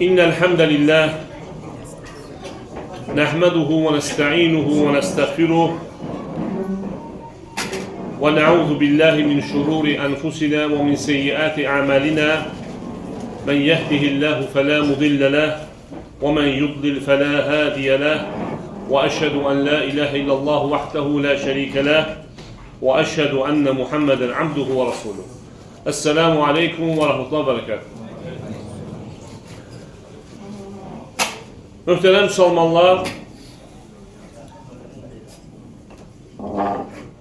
إن الحمد لله نحمده ونستعينه ونستغفره ونعوذ بالله من شرور أنفسنا ومن سيئات أعمالنا من يهده الله فلا مضل له ومن يضلل فلا هادي له وأشهد أن لا إله إلا الله وحده لا شريك له وأشهد أن محمدا عبده ورسوله. السلام عليكم ورحمة الله وبركاته. Möhtərəm Müslümanlar,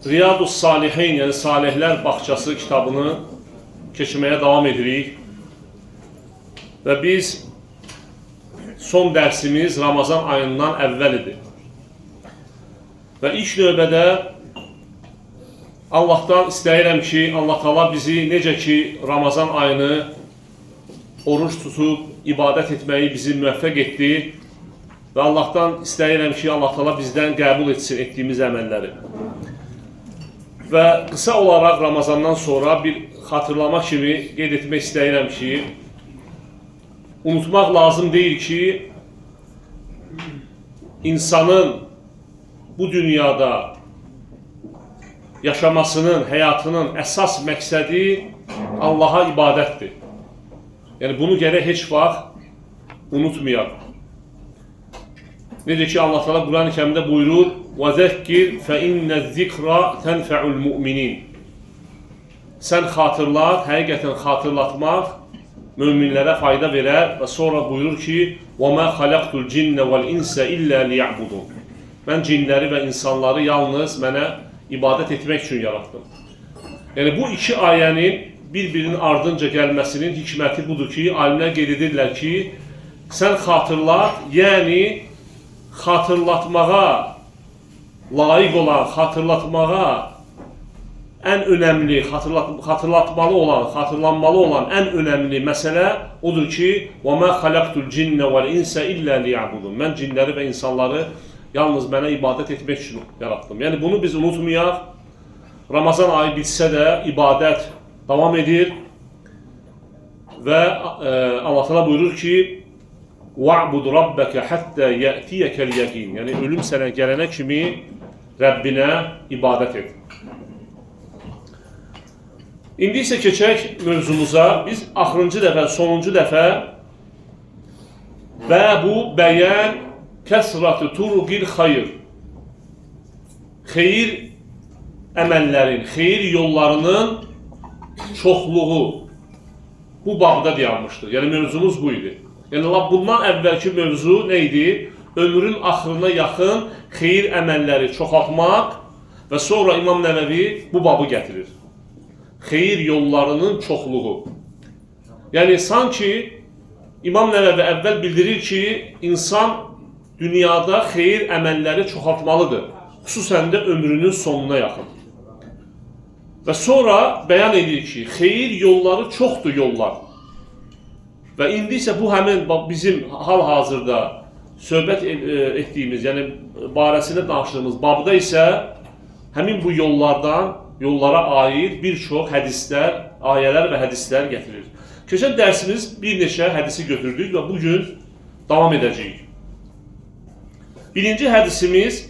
Riyadus Salihin, yəni Salihlər Bağçası kitabını keçirməyə davam edirik. Və biz son dərsimiz Ramazan ayından əvvəl idi. Və ilk növbədə Allahdan istəyirəm ki, Allah Taala bizi necə ki Ramazan ayını oruç tutub, ibadət etməyi bizi müvəffəq etdi. Və Allahdan istəyirəm ki, Allah Taala bizdən qəbul etsin etdiyimiz əməlləri. Və qısa olaraq Ramazandan sonra bir xatırlama kimi qeyd etmək istəyirəm ki, unutmaq lazım deyil ki, insanın bu dünyada yaşamasının, həyatının əsas məqsədi Allaha ibadətdir. Yəni bunu gərək heç vaxt unutmayaq. Necə ki Allah Teala Quran-ı Kərimdə buyurur: "Və-zəkkir fə-innə-zikra tənfə'ul mu'minin." Sən xatırlat, həqiqətən xatırlatmaq möminlərə fayda verər və sonra buyurur ki: "Və-mə xalaqtul cinnə vəl-insə illə liya'budun." Mən cinləri və insanları yalnız mənə ibadət etmək üçün yaratdım. Yəni bu iki ayənin bir-birinin ardınca gəlməsinin hikməti budur ki, alimlər qeyd edirlər ki, sən xatırlat, yəni xatırlatmağa layiq olan, xatırlatmağa ən önəmli, xatırlatmalı olan, xatırlanmalı olan ən önəmli məsələ odur ki, وَمَا خَلَقْتُ الْجِنَّ وَالْاِنْسَ إِلَّا لِيَعْبُدُونَ. Mən cinləri və insanları yalnız mənə ibadət etmək üçün yarattım. Yəni bunu biz unutmayaq. Ramazan ayı bitsə də ibadət davam edir və Allah Teala buyurur ki, وَعْبُدْ رَبَّكَ حَتَّى يَأْتِيَكَ الْيَقِينَ. Yəni ölüm sənə gələnə kimi Rəbbinə ibadət et. İndi isə keçək mövzumuza. Biz axırıncı dəfə, sonuncu dəfə bəbu bəyən kəsratı turuqil xayr, xeyir əməllərin, xeyir yollarının çoxluğu bu babda dayanmışdır. Yəni mövzumuz bu idi. Yəni bundan əvvəlki mövzu nə idi? Ömrün axırına yaxın xeyir əməlləri çoxaltmaq və sonra İmam Nəvəvi bu babı gətirir. Xeyir yollarının çoxluğu. Yəni sanki İmam Nəvəvi əvvəl bildirir ki, insan dünyada xeyir əməlləri çoxaltmalıdır. Xüsusən də ömrünün sonuna yaxın. Və sonra bəyan edir ki, xeyir yolları çoxdur yollar. Və indi isə bu həmin bizim hal-hazırda söhbət etdiyimiz, yəni barəsində danışdığımız babda isə həmin bu yollara aid bir çox hədislər, ayələr və hədislər gətirir. Keçən dərsimiz bir neçə hədisi götürdük və bugün davam edəcəyik. Birinci hədisimiz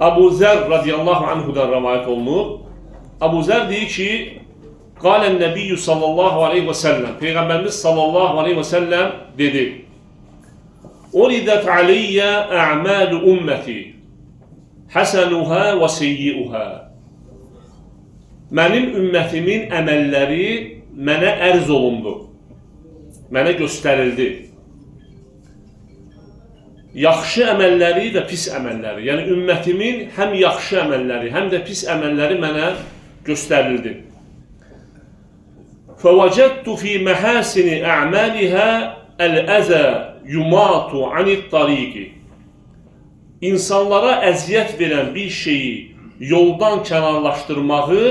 Əbu Zər radiyallahu anhudan rəvayət olunur. Əbu Zər deyir ki, Qalən Nəbiyyü sallallahu aleyhi və səlləm, Peyğəmbərimiz sallallahu aleyhi və səlləm dedi: "Uridət aleyyə ə'məlu ümməti, həsənuhə və seyyi'uhə." Mənim ümmətimin əməlləri mənə ərz olundu, mənə göstərildi. Yaxşı əməlləri və pis əməlləri, yəni ümmətimin həm yaxşı əməlləri, həm də pis əməlləri mənə göstərildi. فَوَجَدْتُ فِي مَحَاسِنِ أَعْمَالِهَا الْأَذَى يُمَاطُ عَنِ الطَّرِيقِ. İnsanlara əziyyət verən bir şeyi yoldan kənarlaşdırmağı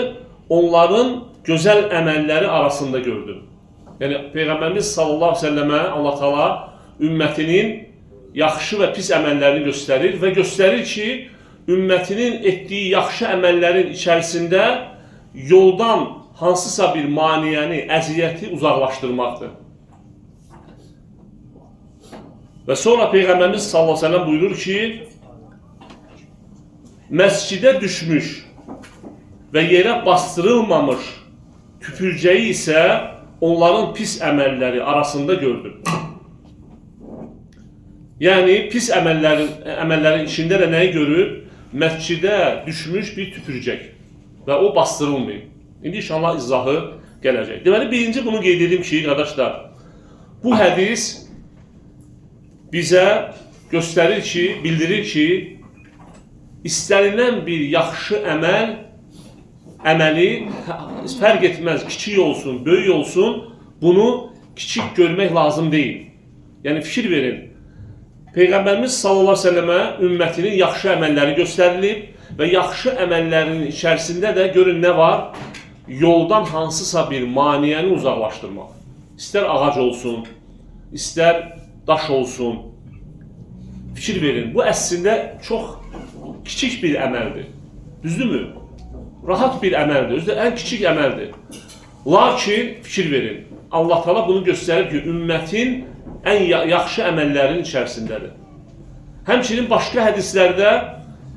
onların gözəl əməlləri arasında gördüm. Yəni Peyğəmbərimiz sallallahu əleyhi və səlləmə Allah Taala ümmətinin yaxşı və pis əməllərini göstərir və göstərir ki, ümmətinin etdiyi yaxşı əməllərin içərisində yoldan hansısa bir maniyəni, əziyyəti uzaqlaşdırmaqdır. Və sonra Peyğəmbərimiz sallallahu əleyhi və səlləm buyurur ki, məscidə düşmüş və yerə bastırılmamış tüpürcəyi isə onların pis əməlləri arasında gördüm. Yəni, pis əməllərin içində də nəyi görür? Məscidə düşmüş bir tüpürcək və o bastırılmayıb. İndi inşallah izahı gələcək. Deməli, birinci bunu qeyd edim ki, qardaşlar, bu hədis bizə göstərir ki, bildirir ki, istənilən bir yaxşı əməli fərq etməz, kiçik olsun, böyük olsun, bunu kiçik görmək lazım deyil. Yəni, fikir verin. Peyğəmbərimiz sallallahu əleyhi və səlləmə ümmətinin yaxşı əməlləri göstərilib və yaxşı əməllərin içərisində də görün nə var? Yoldan hansısa bir maniyəni uzaqlaşdırmaq. İstər ağac olsun, istər daş olsun. Fikir verin, bu əslində çox kiçik bir əməldir. Düzdürmü? Rahat bir əməldir, özü də ən kiçik əməldir. Lakin, fikir verin, Allah Teala bunu göstərir ki, ümmətin ən yaxşı əməllərin içərisindədir. Həmçinin başqa hədislərdə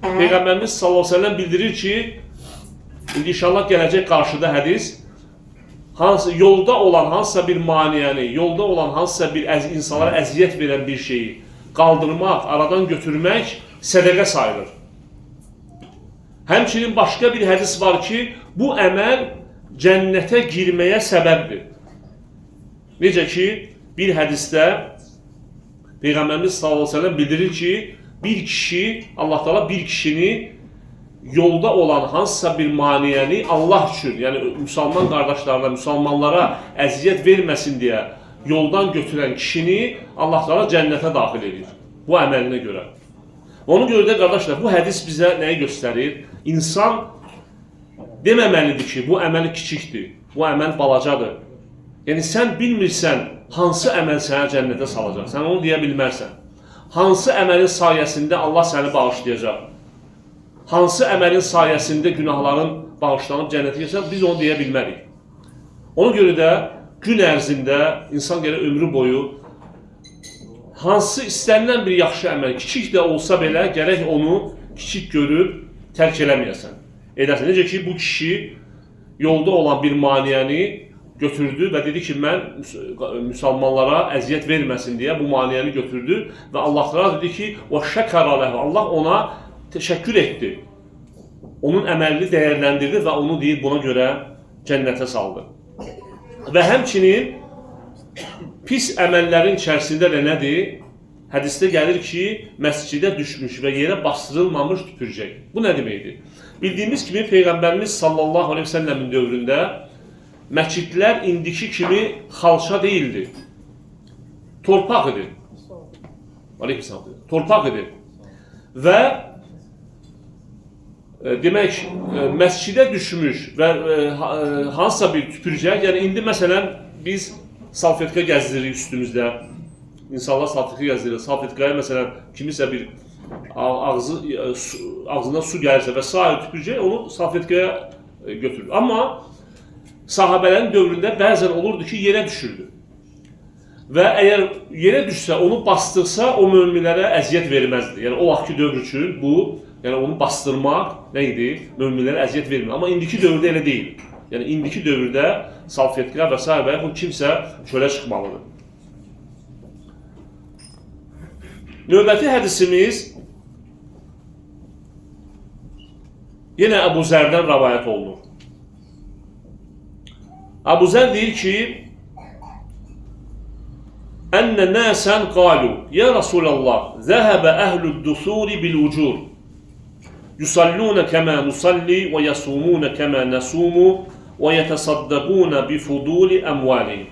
Peyğəmbərimiz sallallahu əleyhi və səlləm bildirir ki, indi inşallah gələcək qarşıda hədis, yolda olan hansısa bir maniyəni, yolda olan hansısa bir insanlara əziyyət verən bir şeyi qaldırmaq, aradan götürmək sədəqə sayılır. Həmçinin başqa bir hədis var ki, bu əməl cənnətə girməyə səbəbdir. Necə ki, bir hədisdə Peyğəmbərimiz sallallahu əleyhi və səlləm bildirir ki, bir kişi, Allah Teala bir kişini yolda olan hansısa bir maniyəni Allah üçün, yəni müsəlman qardaşlarına, müsəlmanlara əziyyət verməsin deyə yoldan götürən kişini Allah Teala cənnətə daxil edir. Bu əməlinə görə. Ona görə də qardaşlar, bu hədis bizə nəyi göstərir? İnsan deməməlidir ki, bu əməl kiçikdir, bu əməl balacadır. Yəni, sən bilmirsən, hansı əməl sənə cənnətə salacaq, sən onu deyə bilmərsən. Hansı əməlin sayəsində Allah səni bağışlayacaq, hansı əməlin sayəsində günahların bağışlanıb cənnətə gəlsən, biz onu deyə bilmərik. Ona görə də gün ərzində insan gərək ömrü boyu hansı istənilən bir yaxşı əməl, kiçik də olsa belə, gərək onu kiçik görüb tərk eləməyəsən. Edəsən. Necə ki, bu kişi yolda olan bir maniyəni götürdü və dedi ki, mən müsəlmanlara əziyyət verməsin deyə bu maniyəni götürdü və Allah dedi ki, Allah ona təşəkkür etdi. Onun əməlini dəyərləndirdi və onu deyib buna görə cənnətə saldı. Və həmçinin pis əməllərin içərisində də nədir? Hədisdə gəlir ki, məscidə düşmüş və yerə bastırılmamış tüpürcək. Bu nə deməkdir? Bildiyimiz kimi Peyğəmbərimiz sallallahu aleyhi və səlləmin dövründə məscidlər indiki kimi xalça deyildi. Torpaq idi. Torpaq idi. Və demək, məscidə düşmüş və hansısa bir tüpürcək, yəni indi məsələn biz salfetka gəzdiririk üstümüzdə. İnsanlar salfetka gəzdirir. Salfetkaya məsələn kimisə bir ağzına su gəlirsə və sair tüpürcək onu salfetkaya götürür. Amma sahabələrin dövründə bəzən olurdu ki, yerə düşürdü. Və əgər yerə düşsə, onu bastırsa, o möminlərə əziyyət verməzdi. Yəni o vaxtki dövr üçün bu, yəni onu bastırmaq nə idi? Möminlərə əziyyət vermir. Amma indiki dövrdə elə deyil. Yəni indiki dövrdə salfetka və s. və kimsə çölə çıxmalıdır. Növbəti hədisimiz yenə Əbu Zərdən rəvayət olunur. Əbu Zər deyir ki, Ənə nəsən qalu, Ya Rasulallah, zəhəbə əhlüd dusuri bil-ucur, yusalluna kəmə nusalli və yasumuna kəmə nasumu və yətəsaddaquna bifuduli əmvali.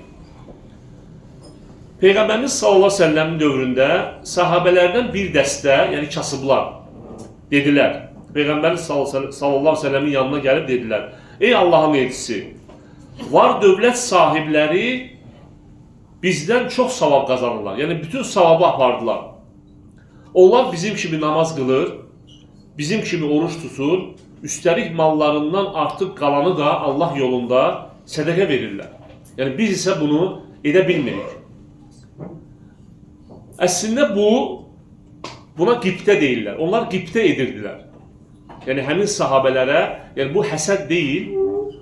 Peyğəmbərimiz sallallahu aleyhi ve səlləmin dövründə sahabələrdən bir dəstə, yəni kasıblar dedilər. Peyğəmbərimiz sallallahu aleyhi ve səlləmin yanına gəlib dedilər, ey Allahın elçisi, var dövlət sahibləri bizdən çox savab qazanırlar. Yəni bütün savabı apardılar. Onlar bizim kimi namaz qılır, bizim kimi oruç tutur, üstəlik mallarından artıq qalanı da Allah yolunda sədəqə verirlər. Yəni biz isə bunu edə bilmirik. Əslində buna qibtə deyirlər. Onlar qibtə edirdilər. Yəni həmin sahabələrə, yəni bu həsəd deyil,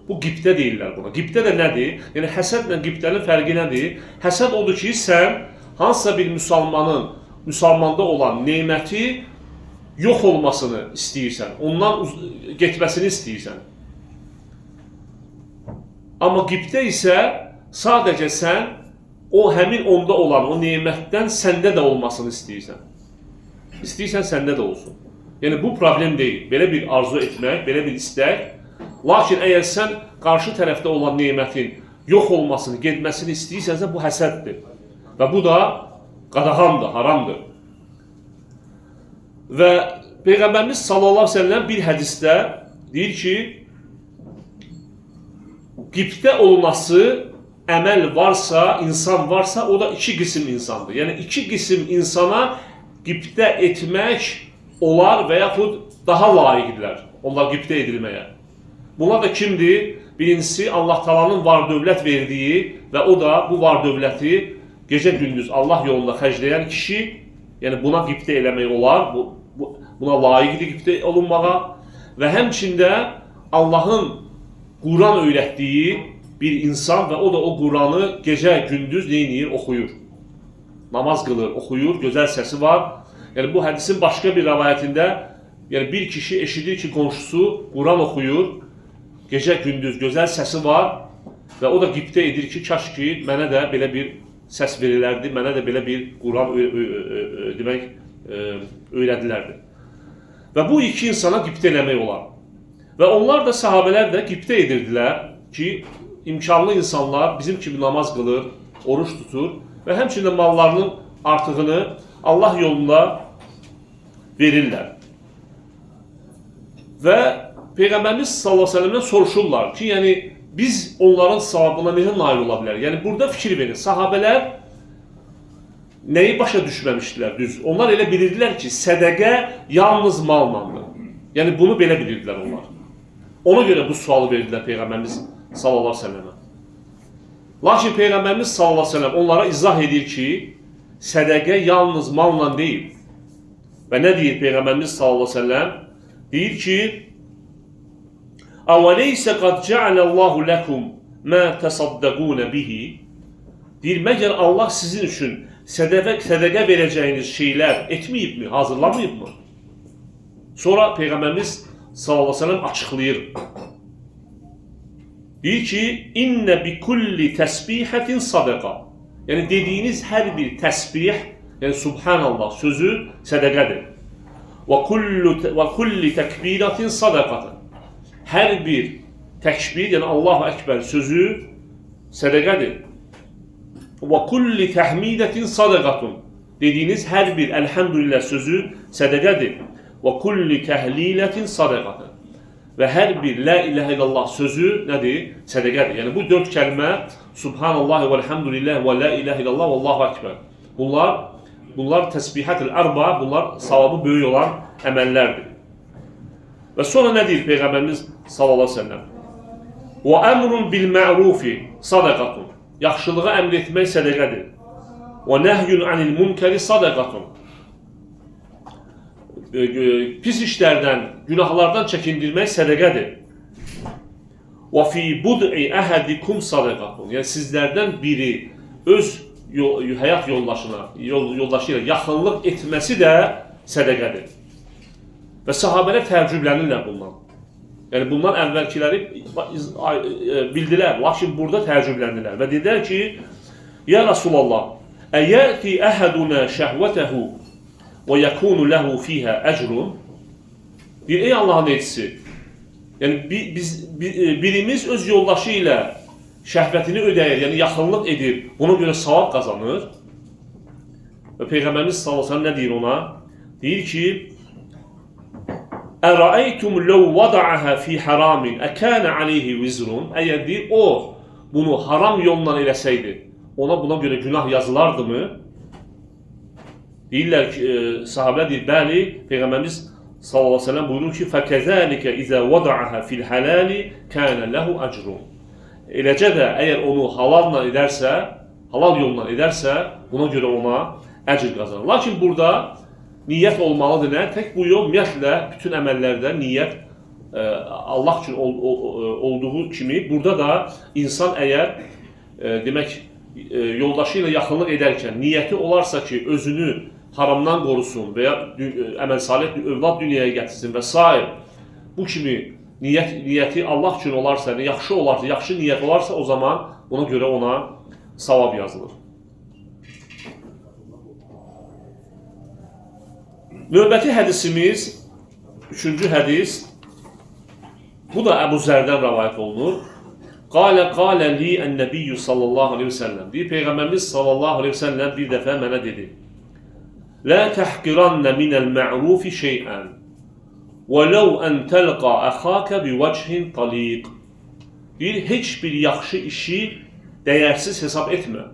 bu qibtə deyirlər buna. Qibtə də nədir? Yəni həsədlə qibtənin fərqi nədir? Həsəd odur ki, sən hansısa bir müsəlmanda olan neməti yox olmasını istəyirsən, ondan getməsini istəyirsən. Amma qibtə isə sadəcə sən həmin onda olan o nemətdən səndə də olmasını istəyirsən. İstəyirsən səndə də olsun. Yəni bu problem deyil. Belə bir arzu etmək, belə bir istək. Lakin əgər sən qarşı tərəfdə olan nemətin yox olmasını, getməsini istəyirsənsə bu həsəddir. Və bu da qadağandır, haramdır. Və Peyğəmbərimiz sallallahu əleyhi və səlləm bir hədisdə deyir ki, qibtə olunası əməl varsa, insan varsa, o da iki qism insandır. Yəni iki qism insana qibtə etmək olar və yaxud daha layiqdirlər, onlar qibtə edilməyə. Bunlar da kimdir? Birincisi, Allah Taala'nın var dövlət verdiyi və o da bu var dövləti gecə-gündüz Allah yolunda xərcləyən kişi, yəni buna qibtə eləmək olar, buna layiqdir qibtə olunmağa və həmçində Allahın Quran öyrətdiyi bir insan və o da o Quranı gecə-gündüz neyinir? Oxuyur. Namaz qılır, oxuyur, gözəl səsi var. Yəni bu hədisin başqa bir rəvayətində, yəni bir kişi eşidir ki, qonşusu Quran oxuyur, gecə-gündüz gözəl səsi var və o da qibtə edir ki, kaş ki, mənə də belə bir səs verilərdi, mənə də belə bir Quran demək öyrədilərdi. Və bu iki insana qibtə eləmək olar. Və onlar da, sahabələr də qibtə edirdilər ki, imkanlı insanlar bizim kimi namaz qılır, oruç tutur və həmçinin mallarının artığını Allah yolunda verirlər. Və Peyğəmbərimiz sallallahu əleyhi və səlləmdən soruşurlar ki, yəni biz onların savabına necə nail ola bilərik? Yəni burada fikir verin. Sahabələr nəyi başa düşməmişdilər düz? Onlar elə bilirdilər ki, sədəqə yalnız mallandır. Yəni bunu belə bilirdilər onlar. Ona görə bu sualı verdilər Peyğəmbərimiz sallallahu əleyhi və səlləmə. Lakin Peyğəmbərimiz sallallahu əleyhi və səlləm onlara izah edir ki, sədəqə yalnız malla deyil. Və nə deyir Peyğəmbərimiz sallallahu əleyhi və səlləm? Deyir ki, "Əvəleysə qad cəalallahu ləkum mə təsaddəqunə bihi." Deyir, məgər Allah sizin üçün sədəqə verəcəyiniz şeylər etməyibmi, hazırlamayıbmı? Sonra Peyğəmbərimiz sallallahu əleyhi və səlləm açıqlayır. Deyir ki, "İnnə bi kulli təsbihətin sadaqa." Yəni dediyiniz hər bir təsbih, yəni Subhanallah sözü sədəqədir. Və kulli təkbiratin sadaqatın. Hər bir təkbir, yəni Allahu Əkbər sözü sədəqədir. Və kulli təhmidətin sadaqatun. Dediyiniz hər bir elhamdülillah sözü sədəqədir. Və kulli təhlilətin sadaqatın. Və hər bir la ilahe illallah sözü nədir? Sədəqədir. Yəni bu dörd kəlmə Subhanallah və elhamdülillah və la ilahe illallah və Allahu Əkbər. Bunlar təsbihət-ül ərba, bunlar savabı böyük olan əməllərdir. Və sonra nə deyir Peyğəmbərimiz sallallahu əleyhi və səlləm? Və əmrun bil ma'rufi sadaqatun. Yaxşılığa əmr etmək sədəqədir. Və nəhyun anil munkari sadaqatun. Pis işlərdən, günahlardan çəkindirmək sədəqədir. Və fi bud'i əhədikum sadaqatun. Yəni sizlərdən biri öz həyat yoldaşı ilə yaxınlıq etməsi də sədəqədir. Və sahabələr təəccüblənirlər bundan. Yəni bundan əvvəlkiləri bildilər, lakin burada təəccüblənirlər və dedilər ki, "Ya Rasulullah, əyəti əhəduna şəhvətəhu və yəkunu ləhu fiyhə əcrun?" Deyir, ey Allahın elçisi, yəni birimiz öz yoldaşı ilə şəhvətini ödəyir, yəni yaxınlıq edir, buna görə savab qazanır. Və Peyğəmbərimiz sallallahu əleyhi və səlləm nə deyir ona? Deyir ki, "Ərəəytum ləv vada'aha fi haramin, əkənə aleyhi vizrun?" Əgər deyir, o bunu haram yolla eləsəydi, ona buna görə günah yazılardımı? Deyirlər ki, sahabə deyir, bəli, Peyğəmbərimiz sallallahu əleyhi və səlləm buyurur ki, "Fəkəzəlikə izə vada'aha fil halali kənə ləhu əcrun." Eləcə də əgər onu halal yolla edərsə, buna görə ona əcr qazanır. Lakin burada niyyət olmalıdır nə? Tək bu yox, ümumiyyətlə bütün əməllərdə niyyət Allah üçün olduğu kimi burada da insan əgər demək yoldaşı ilə yaxınlıq edərkən niyyəti olarsa ki, özünü haramdan qorusun və ya əməl salih övlad dünyaya gətirsin və s. Bu kimi niyyəti Allah üçün olarsa, yaxşı olarsa, yaxşı niyyət olarsa o zaman ona görə ona savab yazılır. Növbəti hədisimiz, 3-cü hədis, bu da Əbu Zərdən rəvayət olunur. Qalə li ən-nəbiyyü sallallahu aleyhi ve sellem. Deyir, Peyğəmbərimiz sallallahu aleyhi ve sellem bir dəfə mənə dedi. Lə təhqirannə minəl mə'rufi şeyən və ləv ən təlqa əxakə bi vəcihin taliq. Deyir, heç bir yaxşı işi dəyərsiz hesab etmə.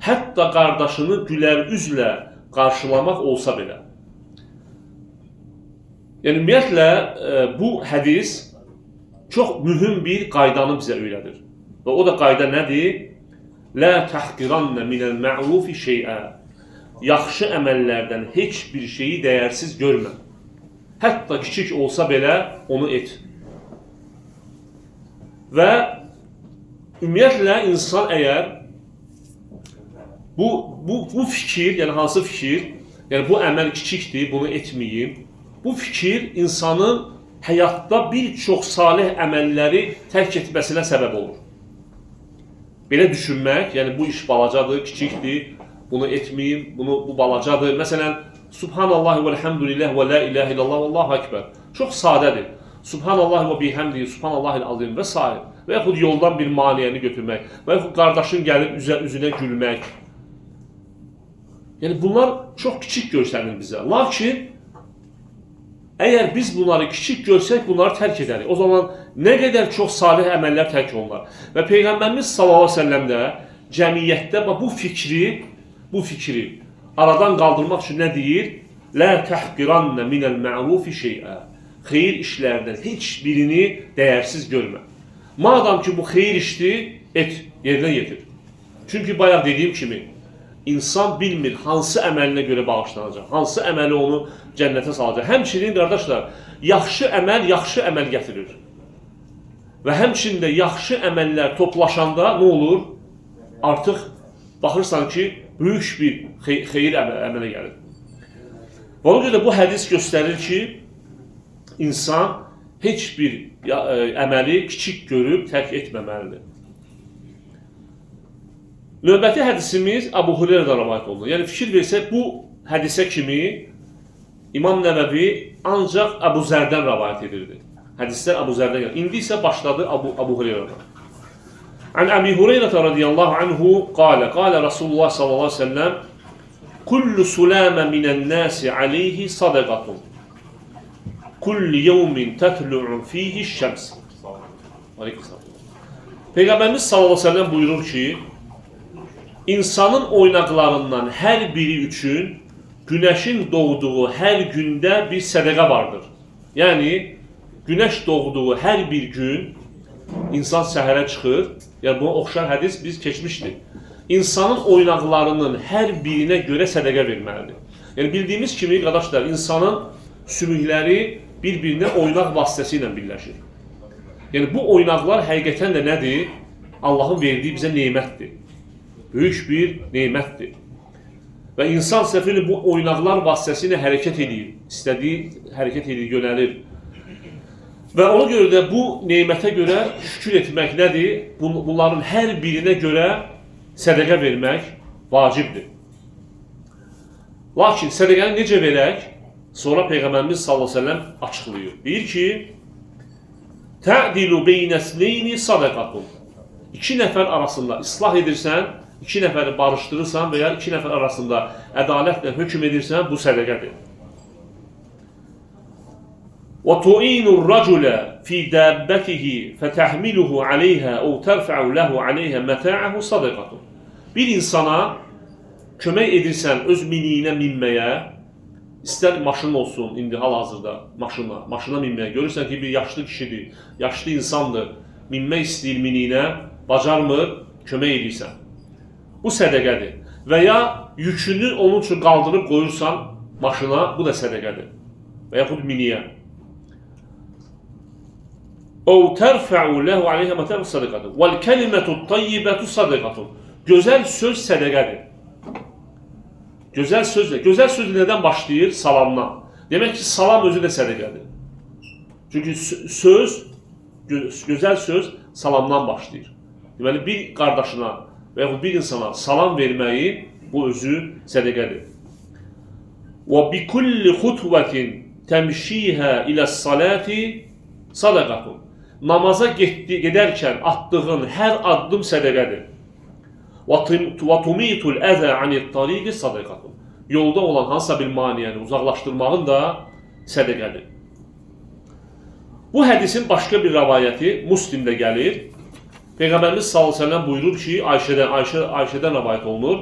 Hətta qardaşını gülər üzlə qarşılamaq olsa belə. Yəni, ümumiyyətlə, bu hədis çox mühüm bir qaydanı bizə öyrədir. Və o da qayda nədir? Lə təhqirannə minəl mə'rufi şeyə. Yaxşı əməllərdən heç bir şeyi dəyərsiz görmə. Hətta kiçik olsa belə onu et. Və ümumiyyətlə, insan əgər bu fikir, yəni hansı fikir, yəni bu əməl kiçikdir, bunu etməyim, bu fikir insanın həyatda bir çox salih əməlləri tərk etməsinə səbəb olur. Belə düşünmək, yəni bu iş balacadır, kiçikdir, bunu etməyim, bu balacadır. Məsələn, Subhanallah və elhamdülillah və la ilahe illallah və Allahu Ekber. Çox sadədir. Subhanallah və bihamdihi, Subhanallahil azim və s. Və yaxud yoldan bir maniyəni götürmək, və yaxud qardaşın gəlib üzünə gülmək. Yəni bunlar çox kiçik görsənir bizə. Lakin əgər biz bunları kiçik görsək, bunları tərk edərik. O zaman nə qədər çox salih əməllər tərk olunlar. Və Peyğəmbərimiz sallallahu aleyhi ve sellem də cəmiyyətdə bu fikri aradan qaldırmaq üçün nə deyir? Lə təhqirannə minəl mə'rufi şeyə. Xeyir işlərdən heç birini dəyərsiz görmə. Madam ki, bu xeyir işdir, yerinə yetir. Çünki bayaq dediyim kimi, İnsan bilmir hansı əməlinə görə bağışlanacaq, hansı əməli onu cənnətə salacaq. Həmçinin, qardaşlar, yaxşı əməl gətirir. Və həmçinin də yaxşı əməllər toplaşanda nə olur? Artıq baxırsan ki, böyük bir xeyir əmələ gəlir. Və ona görə bu hədis göstərir ki, insan heç bir əməli kiçik görüb tərk etməməlidir. Növbəti hədisimiz Əbu Hüreyrədən rəvayət olunur. Yəni fikir versək, bu hədisə kimi İmam Nəvəvi ancaq Əbu Zərdən rəvayət edirdi. Hədislər Əbu Zərdən gəlir. İndi isə başladı Əbu Hüreyrədən. Ən Əbi Hüreyrətə radiyallahu anhu qalə Rasulullah sallallahu aleyhi ve sellem kullu suləmə minən nəsi aleyhi sadaqatun kulli yevmin tətlu'un fihi şəms. Peyğəmbərimiz sallallahu aleyhi ve sellem buyurur ki, İnsanın oynaqlarından hər biri üçün günəşin doğduğu hər gündə bir sədəqə vardır. Yəni, günəş doğduğu hər bir gün insan səhərə çıxır. Yəni, buna oxşar hədis biz keçmişdik. İnsanın oynaqlarının hər birinə görə sədəqə verməlidir. Yəni, bildiyimiz kimi, qardaşlar, insanın sümükləri bir-birinə oynaq vasitəsilə birləşir. Yəni, bu oynaqlar həqiqətən də nədir? Allahın verdiyi bizə nemətdir. Böyük bir nemətdir. Və insan səfili bu oynaqlar vasitəsilə hərəkət edir. İstədiyi hərəkət edir, yönəlir. Və ona görə də bu nemətə görə şükür etmək nədir? Bunların hər birinə görə sədəqə vermək vacibdir. Lakin sədəqəni necə verək? Sonra Peyğəmbərimiz sallallahu aleyhi ve sellem açıqlayır. Deyir ki, tə'dilu beynəsleyni sadaqatun. İki nəfər arasında islah edirsən, iki nəfəri barışdırırsan və ya iki nəfər arasında ədalətlə hökm edirsən, bu sədəqədir. وَتُعِينُ الرَّجُلَ فِي دَابَّتِهِ فَتَحْمِلُهُ عَلَيْهَا أَوْ تَرْفَعُ لَهُ عَلَيْهَا مَتَاعَهُ صَدَقَةٌ. Bir insana kömək edirsən öz miniyinə minməyə, istər maşın olsun, indi hal-hazırda maşına minməyə, görürsən ki, bir yaşlı kişidir, yaşlı insandır, minmək istəyir miniyinə, bacarmır, kömək edirsən. Bu sədəqədir. Və ya yükünü onun üçün qaldırıb qoyursan maşına, bu da sədəqədir. Və yaxud miniyə. Əv tərfə'u ləhu aleyhə mətəb sədəqədir. Vəl-kəlimətu tayyibətu sədəqətun. Gözəl söz sədəqədir. Gözəl söz nədən başlayır? Salamdan. Demək ki, salam özü də sədəqədir. Çünki gözəl söz salamdan başlayır. Deməli, bir qardaşına və yaxud bir insana salam verməyi bu özü sədəqədir. Və bi kulli xutvatin təmşihə iləs-salati sadaqatun. Namaza gedərkən atdığın hər addım sədəqədir. Və tumitul əzə anit-tariqi sadaqatun. Yolda olan hansısa bir maniyəni uzaqlaşdırmağın da sədəqədir. Bu hədisin başqa bir rəvayəti Müslimdə gəlir. Peyğəmbərimiz sallallahu əleyhi və səlləm buyurur ki, Ayşədən rəvayət olunur.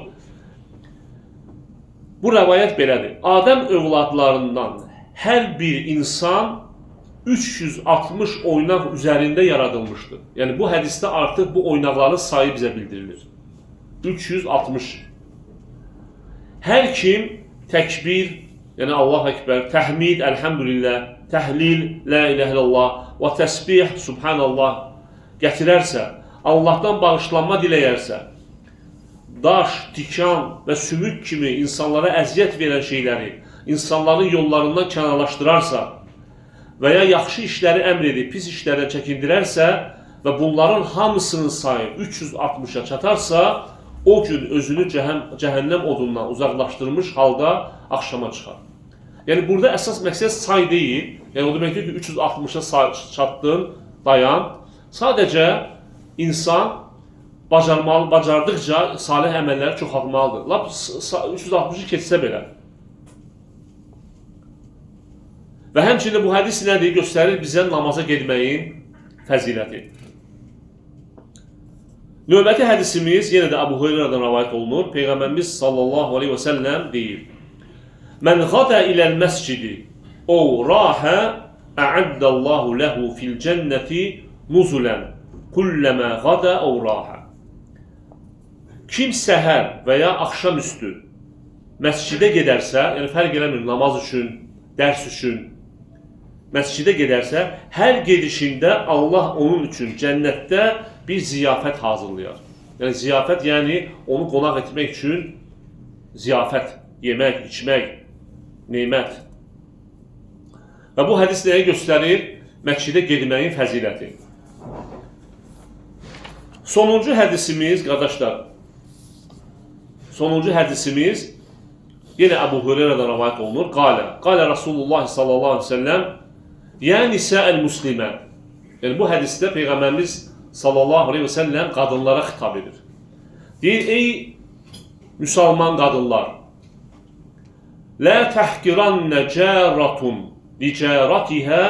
Bu rəvayət belədir. Adəm övladlarından hər bir insan 360 oynaq üzərində yaradılmışdır. Yəni bu hədisdə artıq bu oynaqların sayı bizə bildirilir. 360. Hər kim təkbir, yəni Allah Ekber, təhmid, əlhəmdülillah, təhlil, la ilahe illallah və təsbih, subhanallah gətirərsə, Allahdan bağışlanma diləyərsə, daş, tikan və sümük kimi insanlara əziyyət verən şeyləri insanların yollarından kənarlaşdırarsa və ya yaxşı işləri əmr edib, pis işlərdən çəkindirərsə və bunların hamısının sayı 360-a çatarsa, o gün özünü cəhənnəm odundan uzaqlaşdırmış halda axşama çıxar. Yəni, burada əsas məqsəd say deyil. Yəni, o deməkdir ki, 360-a çatdın, dayan. Sadəcə insan bacardıqca salih əməlləri çoxaltmalıdır. Lap 360-ı keçsə belə. Və həmçinin bu hədis nədir? Göstərir bizə namaza getməyin fəziləti. Növbəti hədisimiz yenə də Əbu Hüreyrədən rəvayət olunur. Peyğəmbərimiz sallallahu aleyhi və səlləm deyir: Mən qadə iləl məscidi o rahə əəddəllahu ləhu fil cənnəti nuzulən kulləmə qadə o rahə. Kim səhər və ya axşamüstü məscidə gedərsə, yəni fərq eləmir, namaz üçün, dərs üçün, məscidə gedərsə, hər gedişində Allah onun üçün cənnətdə bir ziyafət hazırlayar. Yəni ziyafət, yəni onu qonaq etmək üçün ziyafət, yemək, içmək, nemət. Və bu hədis nəyə göstərir? Məscidə getməyin fəziləti. Sonuncu hədisimiz, qardaşlar, yenə Əbu Hüreyrədən rəvayət olunur. Qalə Rasulullah sallallahu aleyhi ve sellem Ya nisə'əl muslimə. Yəni bu hədisdə Peyğəmbərimiz sallallahu aleyhi ve sellem qadınlara xitab edir. Deyir, ey müsəlman qadınlar, Lə təhqirannə cəratun li cəratihə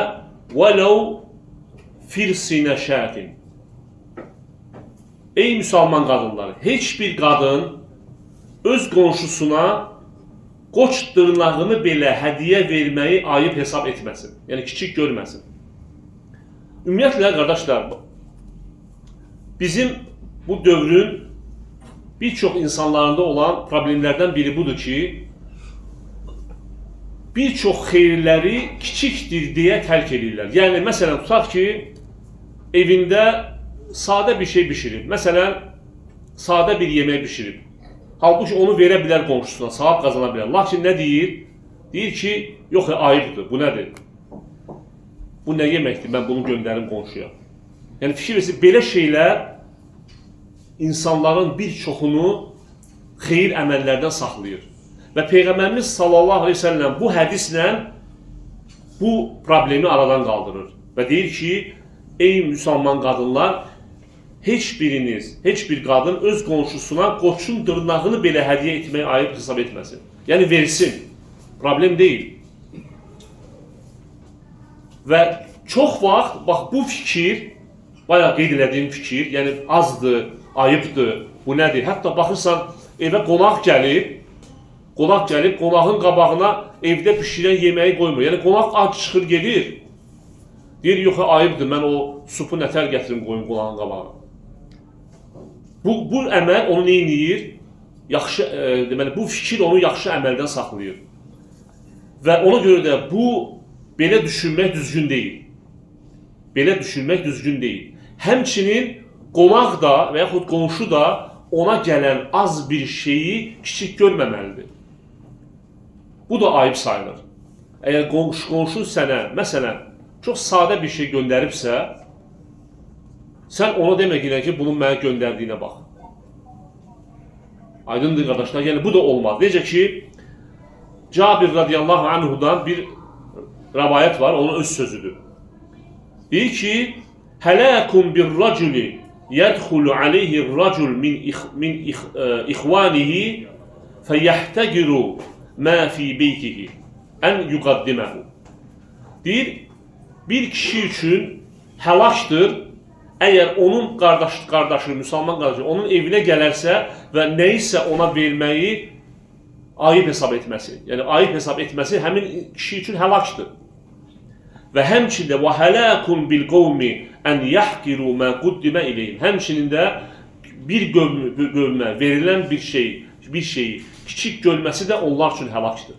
vələv firsinə şətin. Ey müsəlman qadınlar, heç bir qadın öz qonşusuna qoç dırnağını belə hədiyyə verməyi ayıb hesab etməsin. Yəni, kiçik görməsin. Ümumiyyətlə, qardaşlar, bizim bu dövrün bir çox insanlarında olan problemlərdən biri budur ki, bir çox xeyirləri kiçikdir deyə tərk edirlər. Yəni, məsələn, tutaq ki, evində sadə bir şey bişirib. Məsələn, sadə bir yemək bişirib. Halbuki onu verə bilər qonşusuna, savab qazana bilər. Lakin nə deyir? Deyir ki, yox, ayıbdır, bu nədir? Bu nə yeməkdir, mən bunu göndərim qonşuya. Yəni, fikir versin, belə şeylər insanların bir çoxunu xeyir əməllərdən saxlayır. Və Peyğəmbərimiz sallallahu aleyhi ve sellem bu hədislə bu problemi aradan qaldırır. Və deyir ki, ey müsəlman qadınlar, heç biriniz, heç bir qadın öz qonşusuna qoçun dırnağını belə hədiyyə etməyi ayıb hesab etməsin. Yəni versin, problem deyil. Və çox vaxt, bax bu fikir, bayağı qeyd elədiyim fikir, yəni azdır, ayıbdır, bu nədir? Hətta baxırsan, evə qonaq gəlib, qonağın qabağına evdə pişirən yeməyi qoymur. Yəni qonaq ac çıxır, gedir. Deyir, yox, ayıbdır, mən o supu nətər gətirim, qoyum qonağın qabağına. Bu əməl onu neyinləyir? yaxşı, deməli, bu fikir onu yaxşı əməldən saxlayır. Və ona görə də bu, belə düşünmək düzgün deyil. Belə düşünmək düzgün deyil. Həmçinin qonaq da və yaxud qonşu da ona gələn az bir şeyi kiçik görməməlidir. Bu da ayıb sayılır. Əgər qonşu sənə, məsələn, çox sadə bir şey göndəribsə, sən ona demək ki, bunun mənə göndərdiyinə bax. Aydındır qardaşlar, yəni bu da olmaz. Necə ki, Cabir radiyallahu anhudan bir rəvayət var, onun öz sözüdür. Deyir ki, hələkun bir raculi yədxulu aleyhi racul min ixvanihi fəyəhtəgiru mə fi beytihi ən yuqaddiməhu. Deyir, bir kişi üçün həlakdır, əgər onun qardaşı, müsəlman qardaşı onun evinə gələrsə və nəyisə ona verməyi ayıb hesab etməsi. Yəni, ayıb hesab etməsi həmin kişi üçün həlakdır. Və həmçində وَهَلَاكُمْ بِالْقَوْمِ أَنْ يَحْقِرُوا مَا قُدِّمَ إِلَيْهِمْ. Həmçinin də bir qövmə verilən bir şeyi kiçik görməsi də onlar üçün həlakdır.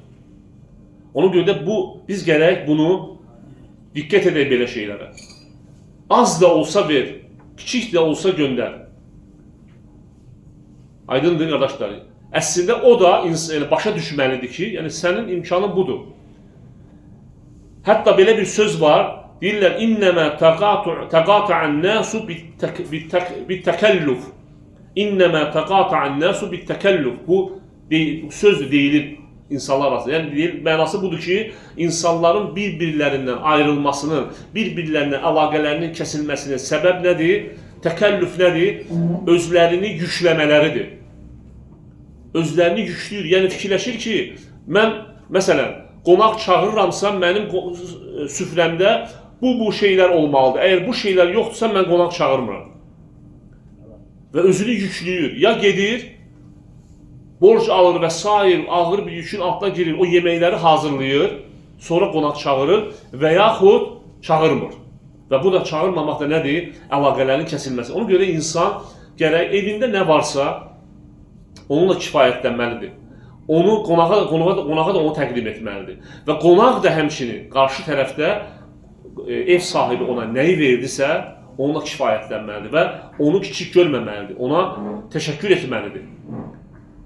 Ona görə də biz gərək bunu diqqət edək belə şeylərə. Az da olsa ver, kiçik də olsa göndər. Aydındır qardaşlar. Əslində o da başa düşməlidir ki, yəni sənin imkanın budur. Hətta belə bir söz var, deyirlər, İnnəmə təqatə'ən nəsu bittəkəllüf. İnnəmə təqatə'ən nəsu bittəkəllüf. Bu söz deyilir insanlar arasında. Yəni, mənası budur ki, insanların bir-birlərindən ayrılmasının, bir-birlərindən əlaqələrinin kəsilməsinin səbəb nədir? Təkəllüf nədir? Özlərini yükləmələridir. Özlərini yükləyir. Yəni, fikirləşir ki, mən, məsələn, qonaq çağırıramsa, mənim süfrəmdə bu şeylər olmalıdır. Əgər bu şeylər yoxdursa, mən qonaq çağırmıram. Və özünü yükləyir. Ya gedir, borc alır və sair, ağır bir yükün altına girir, o yeməkləri hazırlayır, sonra qonaq çağırır və yaxud çağırmır. Və bu da çağırmamaq da nədir? Əlaqələrin kəsilməsi. Ona görə insan gərək evində nə varsa, onunla kifayətlənməlidir. Qonağa da onu təqdim etməlidir. Və qonaq da həmçinin qarşı tərəfdə ev sahibi ona nəyi verdisə, onunla kifayətlənməlidir və onu kiçik görməməlidir, ona təşəkkür etməlidir.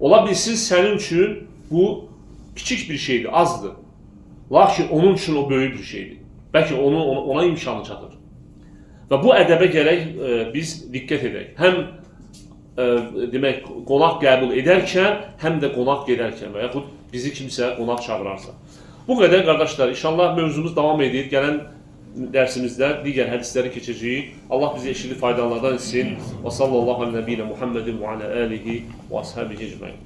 Ola bilsin, sənin üçün bu kiçik bir şeydir, azdır. Lakin onun üçün o böyük bir şeydir. Bəlkə ona imkanı çatır. Və bu ədəbə gərək biz diqqət edək. Həm demək, qonaq qəbul edərkən, həm də qonaq gedərkən və yaxud bizi kimsə qonaq çağırarsa. Bu qədər qardaşlar, inşallah mövzumuz davam edir. Gələn dərsimizdə digər hədisləri keçəcəyik. Allah bizi eşitli faydalardan etsin. Və sallallahu aleyhi və səlləm Muhammedin və alə alihi və ashabihi ecmaîn.